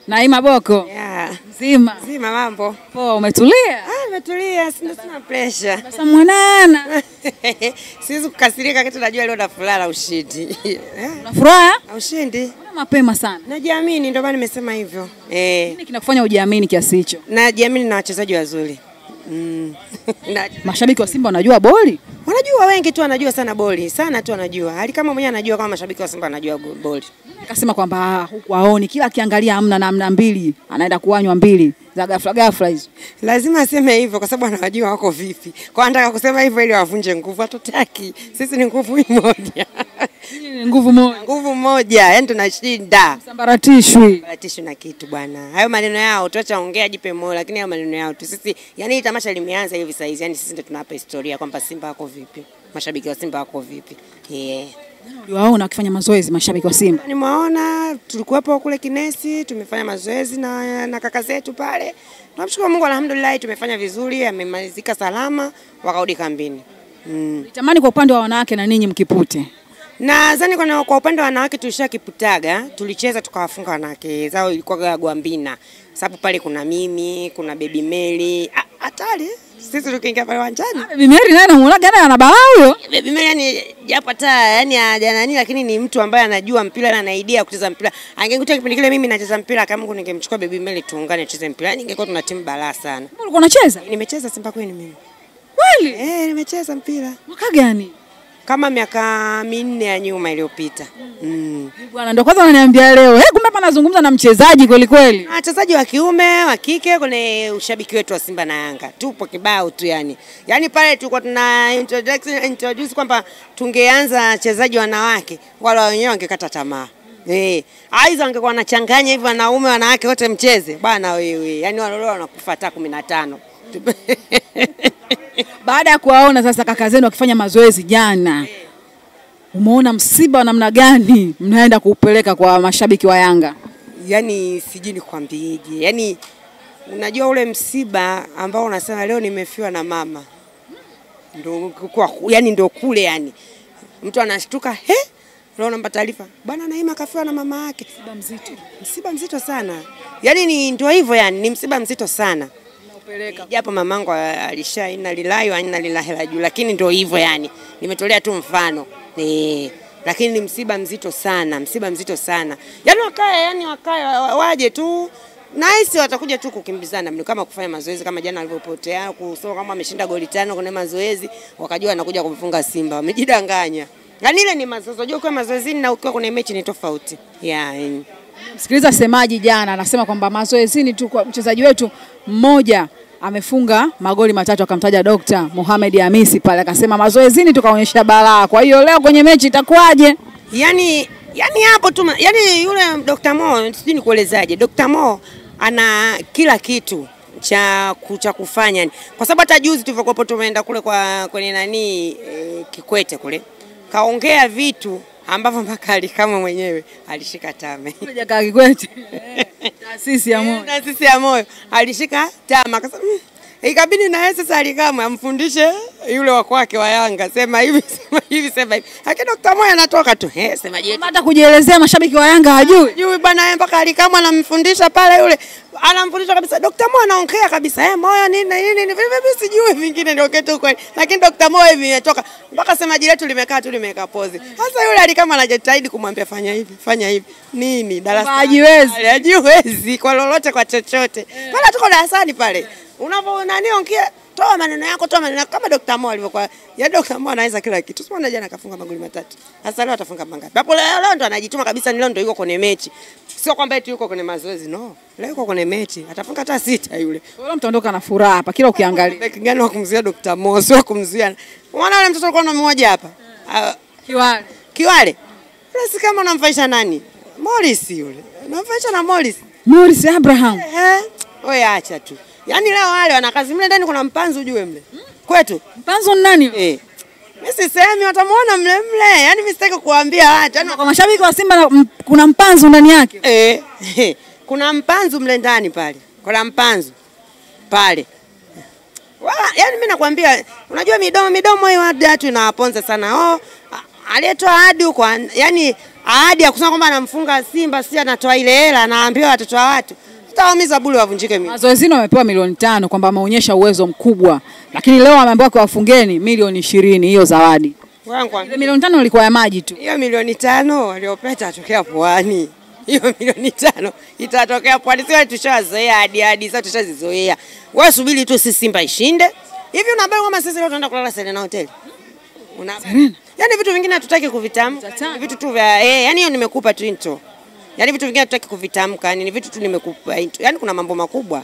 Naima Boko. Yeah. Nzima. Nzima mambo. Poa, umetulia? Nimetulia, sina pressure. Basa mwanana. Siwezi kukasirika kitu najua leo na furaha ushindi. Una furaha? Ushindi. Mapema sana. Najiamini ndio maana nimesema hivyo. Nini kinakufanya ujiamini kiasi hicho? Najiamini na wachezaji wazuri. Mashabiki wa Simba wanajua boli? Wanajua wengi tu wanajua sana boli. Sana tu wanajua. Hali kama mwenyewe anajua kama mashabiki wa Simba wanajua boli. Akasema kwamba huku waoni kila akiangalia hamna namna mbili, anaenda kuanywa mbili za ghafla hizo. Lazima aseme hivyo kwa sababu anawajua wako vipi. Kwa anataka kusema hivyo ili wavunje nguvu, hatutaki. Sisi ni nguvu moja. Ni nguvu moja. Nguvu moja, yani tunashinda. Sambaratishwi. Sambaratishwi na kitu bwana. Hayo maneno yao tuacha ongea jipe moyo, lakini hayo maneno yao tu sisi, yani tamasha limeanza hivi sasa hivi, yani sisi ndio tunawapa historia kwamba Simba wako vipi. Mashabiki wa Simba wako vipi. Uliwaona wakifanya mazoezi mashabiki wa Simba? Nimeona tulikuwepo kule Kinesi, tumefanya mazoezi na kaka zetu pale. Tunamshukuru Mungu alhamdulillah tumefanya vizuri, amemalizika salama, wakarudi kambini. Nitamani kwa upande wa wanawake na ninyi mkipute. Nadhani kwa upande wa wanawake tulishakiputaga, tulicheza tukawafunga wanawake. Zao ilikuwa Gwambina. Sababu pale kuna mimi, kuna Baby Mary, hatari. Sisi tukiingia pale uwanjani. Baby Mary naye anamuona gani ana balaa huyo? Baby Mary yani japo hata yani hajanani lakini ni mtu ambaye anajua mpira na ana idea kucheza mpira. Angekuta kipindi kile mimi nacheza mpira kama Mungu ningemchukua Baby Mary tuungane tucheze mpira. Yani ingekuwa tuna timu balaa sana. Ulikuwa unacheza? Nimecheza Simba kwenu mimi. Kweli? Nimecheza mpira. Mwaka gani? Kama miaka 4 ya nyuma iliyopita. Bwana ndio kwanza unaniambia leo. Kumbe hapa nazungumza na mchezaji kweli kweli. Wachezaji wa kiume, wa kike, kuna ushabiki wetu wa Simba na Yanga. Tupo kibao tu yani. Yaani pale tulikuwa tuna introduce kwamba tungeanza wachezaji wanawake, wale wenyewe wangekata tamaa. Aiza wangekuwa wanachanganya hivi wanaume wanawake wote mcheze. Bwana wewe, yani wale wanakufa hata 15. Baada ya kuwaona sasa kaka zenu wakifanya mazoezi jana, umeona msiba wa namna gani mnaenda kuupeleka kwa mashabiki wa Yanga? Yani sijui nikwambieje. Yani unajua ule msiba ambao unasema leo nimefiwa na mama. Ndio kwa yani ndio kule yani. Mtu anashtuka, leo namba taarifa. Bwana Naima kafiwa na mama yake. Msiba mzito. Msiba mzito sana. Yani ni ndio hivyo yani, ni msiba mzito sana. Japo mamangu alisha inna lillahi wa inna ilaihi rajiun, lakini ndio hivyo yani. Nimetolea tu mfano. Lakini ni msiba mzito sana, msiba mzito sana. Yani wakae waje tu. Nice watakuja tu kukimbizana kama kufanya mazoezi kama jana alivyopotea, kusoma kama ameshinda goli 5 kwenye mazoezi, wakajua anakuja kumfunga Simba. Wamejidanganya. Yani ile ni mazoezi, unajua kwa mazoezini na ukiwa kwenye mechi ni tofauti. Msikiliza semaji jana anasema kwamba mazoezini tu kwa mchezaji wetu mmoja amefunga magoli 3 akamtaja Dr. Mohamed Hamisi pale akasema mazoezini tukaonyesha balaa. Kwa hiyo leo kwenye mechi itakuwaje? Yani hapo tu yani yule Dr. Mo sijui nikuelezaje. Dr. Mo ana kila kitu cha kufanya. Kwa sababu hata juzi tulivyokuwa tumeenda kule kwenye Kikwete kule. Kaongea vitu ambavyo mpaka alikama mwenyewe alishika tame. Kuja Kikwete. Taasisi ya moyo. Taasisi ya moyo alishika tama akasema ikabidi na yeye sasa alikama amfundishe yule wa kwake wa Yanga sema hivi sema hivi sema hivi. Lakini Dr. Moyo anatoka tu sema je. Hata kujielezea mashabiki wa Yanga hajui. Hajui bwana yeye mpaka alikama anamfundisha pale yule. Anamfundisha kabisa Dr. Moyo anaongea kabisa Moyo nini vipi sijui vingine ndio kitu kweli. Lakini Dr. Moyo hivi imetoka mpaka semaji letu limekaa tu limeka pose. Sasa yule alikama anajitahidi kumwambia fanya hivi. Nini? Darasa. Hajiwezi kwa lolote kwa chochote. Pale tuko darasani pale. Ongea toa maneno yako kama Dr. Mo alivyokuwa. Ya Dr. Mo anaweza kila kitu. Sio jana akafunga magoli 3. Sasa leo atafunga mangapi? Hapo leo ndo anajituma kabisa, leo ndo yuko kwenye mechi. Sio kwamba eti yuko kwenye mazoezi, no. Leo yuko kwenye mechi. Atafunga hata 6 yule. Leo mtaondoka na furaha hapa kila ukiangalia. Beki gani wa kumzuia Dr. Mo? Sio kumzuia. Unaona yule mtoto alikuwa na mmoja hapa. Kiwale. Sasa kama unamfaisha nani? Morris yule. Unamfaisha na Morris Abraham. Wewe acha tu. Yani leo wale wana kazi mle ndani kuna mpanzu ujue mle. Kwetu. Mpanzu ni nani? Mimi sisemi watamuona mle. Yani mimi sitaki kuambia watu. Kwa mashabiki wa Simba kuna mpanzu ndani yake. Kuna mpanzu mle ndani pale. Kuna mpanzu pale. Yani mimi nakwambia unajua midomo hii watu inawaponza sana. Aliyetoa hadi huko yani ahadi ya kusema kwamba anamfunga Simba, si anatoa ile hela anaambiwa watoto wa watu. Tutawaumiza bure wavunjike mimi. Mazoezini wamepewa milioni 5 kwamba ameonyesha uwezo mkubwa. Lakini leo ameambiwa kwa wafungeni milioni 20 hiyo zawadi. Ile milioni 5 ilikuwa ya maji tu. Hiyo milioni 5 waliopeta atokea Pwani. Hiyo milioni 5 itatokea Pwani. Sio tushazoea hadi sasa tushazizoea. Wewe subiri tu sisi Simba ishinde. Hivi unaambia kama sisi leo tunaenda kulala Serena Hotel? Serena. Yaani vitu vingine hatutaki kuvitamka. Vitu tu vya yaani hiyo nimekupa tu intro. Yaani vitu vingine hatutaki kuvitamka, ni vitu tu nimekupa intro. Yaani kuna mambo makubwa.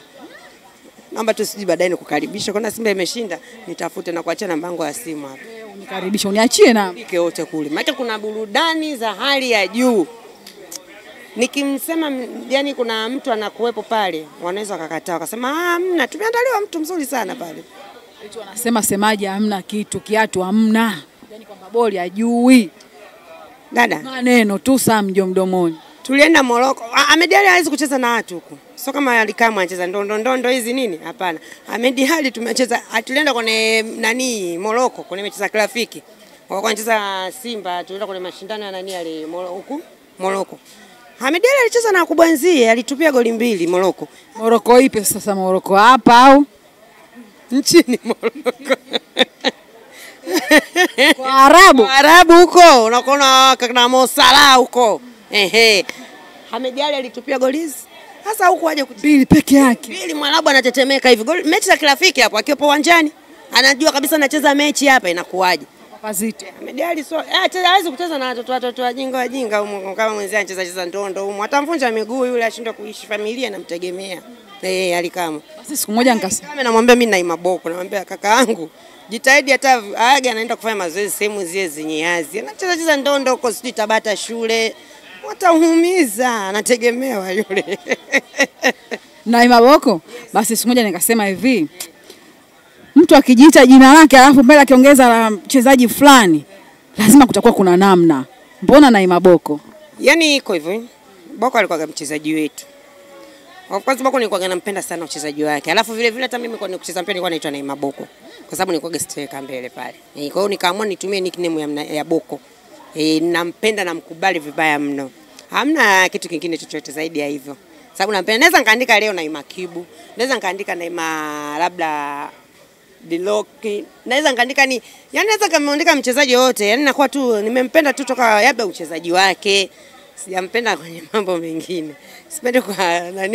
Naomba tu siji baadaye nikukaribisha. Kuna Simba imeshinda, nitafute na kuachia namba yangu ya simu hapa. Unikaribisha, uniachie na pike wote kule. Maana kuna burudani za hali ya juu. Nikimsema yani kuna mtu anakuepo pale, wanaweza wakakataa wakasema hamna, tumeandaliwa mtu mzuri sana pale. Watu wanasema semaji hamna kitu, kiatu hamna. Yaani kwamba boli hajui. Dada, maneno tu samjo mdomoni. Tulienda Morocco. Ahmed Ally hawezi kucheza na watu huko. Sio kama alikamwa anacheza ndondo hizi nini? Hapana. Ahmed Ally tumecheza, tulienda kwenye Morocco, kwenye mechi za kirafiki. Walikuwa wanacheza Simba, tulienda kwenye mashindano ya yale huko Morocco. Ahmed Ally alicheza na Kubwanzie, alitupia goli 2 Morocco. Morocco ipi sasa? Morocco hapa au nchini Morocco? Kwa Arabu huko, unaona kana Mo Salah huko. Ahmed Ally alitupia goli. Sasa huko aje kubili peke yake. Bili Mwarabu anatetemeka hivi. Goli mechi za kirafiki hapo akiwa uwanjani. Anajua kabisa anacheza mechi hapa inakuaje. Pazito. Ahmed Ally hawezi kucheza na watoto wajinga kama mwenzake anacheza ndondo huko. Atamvunja miguu yule, ashindwa kuishi familia namtegemea. Alikama. Basi siku moja nikasema. Kama namwambia mimi na Maboko, namwambia kaka yangu jitahidi hata aage anaenda kufanya mazoezi sehemu zile zenye yazi. Anacheza ndondo huko sijui Tabata shule. Watahumiza, anategemewa yule. Na Maboko, basi siku moja nikasema hivi. Mtu akijiita jina lake alafu mbele akiongeza la mchezaji fulani, lazima kutakuwa kuna namna. Mbona na Maboko? Yaani iko hivyo. Boko alikuwa mchezaji wetu. Of course Boko nilikuwa nampenda sana uchezaji wake. Alafu vile vile hata mimi kwa kucheza mpira nilikuwa naitwa na Maboko. Kwa sababu nilikuwa striker mbele pale. Kwa hiyo nikaamua nitumie nickname ya Boko. Nampenda na mkubali vibaya mno. Hamna kitu kingine chochote zaidi ya hivyo. Sababu nampenda, naweza nikaandika leo na Makibu, naweza nikaandika na labda Diloki, naweza nikaandika yani naweza kamaandika mchezaji wote, yani nakuwa tu nimempenda tu toka labda uchezaji wake. Sijampenda kwenye mambo mengine. Sipendi kwa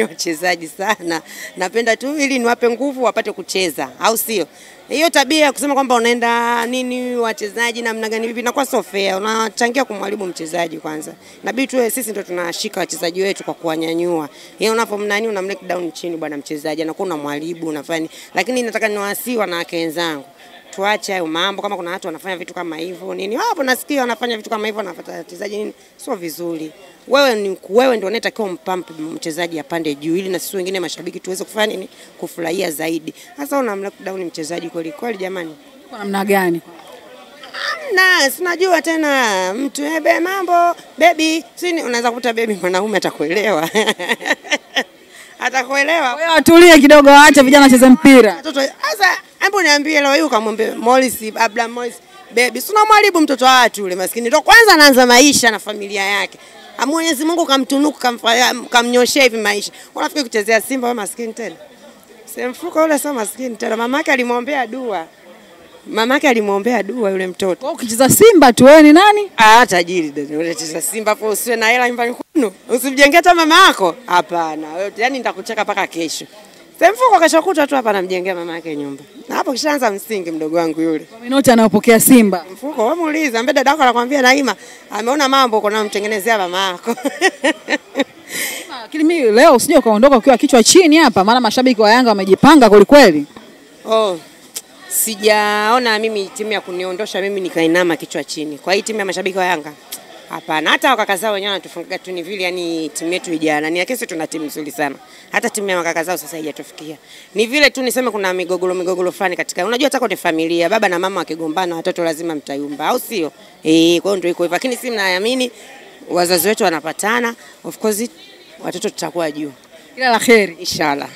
wachezaji sana. Napenda tu ili niwape nguvu wapate kucheza, au sio? Hiyo tabia ya kusema kwamba unaenda nini wachezaji namna gani vipi inakuwa so fair. Unachangia kumharibu mchezaji kwanza. Inabidi tu sisi ndio tunashika wachezaji wetu kwa kuwanyanyua. Yeye unapomnani unamlek down chini bwana mchezaji anakuwa unamharibu unafanya. Lakini nataka niwaasi wanawake wenzangu. Tuache hayo mambo, kama kuna watu wanafanya vitu kama hivyo nini. Hapo nasikia wanafanya vitu kama hivyo wanafuata wachezaji nini. Sio vizuri. Wewe ndio unatakiwa mpampe mchezaji apande juu ili na sisi wengine mashabiki tuweze kufanya nini, kufurahia zaidi. Sasa unamlock down mchezaji kweli jamani. Kwa namna gani? Na sinajua tena mtu mambo baby, sini unaweza kukuta baby mwanaume atakuelewa. Atakuelewa. Wewe atulie kidogo, acha vijana wacheze mpira. Mtoto sasa hebu niambie leo yuko kamwambie Abraham Morris baby, si unamharibu mtoto wa watu yule maskini. Ndio kwanza anaanza maisha na familia yake. Mwenyezi Mungu kamtunuku kamnyoshia hivi maisha. Unafikiri kuchezea Simba wewe maskini tena? Semfuko yule sio maskini tena. Mamake alimwombea dua yule mtoto. Wewe ukicheza Simba tu wewe ni nani? Tajiri ndio unacheza Simba kwa usiwe na hela nyumbani kwenu. Usimjengee hata mama yako. Hapana. Wewe yani nitakucheka paka kesho. Semfuko kesho kutwa tu hapa namjengea mama yake nyumba. Na hapo kishaanza msingi mdogo wangu yule. Kwa minoti anayopokea Simba. Mfuko wewe muulize, ambaye dada yako anakuambia Naima ameona mambo uko namtengenezea mama yako. Lakini mimi leo usije ukaondoka ukiwa kichwa chini hapa, maana mashabiki wa Yanga wamejipanga kweli. Sijaona mimi timu ya kuniondosha mimi nikainama kichwa chini. Kwa hii timu ya mashabiki wa Yanga hapana, hata wakaka zao wenyewe wanatufunga tu ni vile, yani timu yetu ijana. Ni akisi tuna timu nzuri sana. Hata timu ya wakaka zao sasa haijatufikia. Ni vile tu niseme kuna migogoro fulani katika. Unajua hata kwa familia, baba na mama wakigombana watoto lazima mtayumba, au sio? Kwa hiyo ndio iko hivyo. Lakini si mnaamini wazazi wetu wanapatana, of course watoto tutakuwa juu. Kila la kheri inshallah.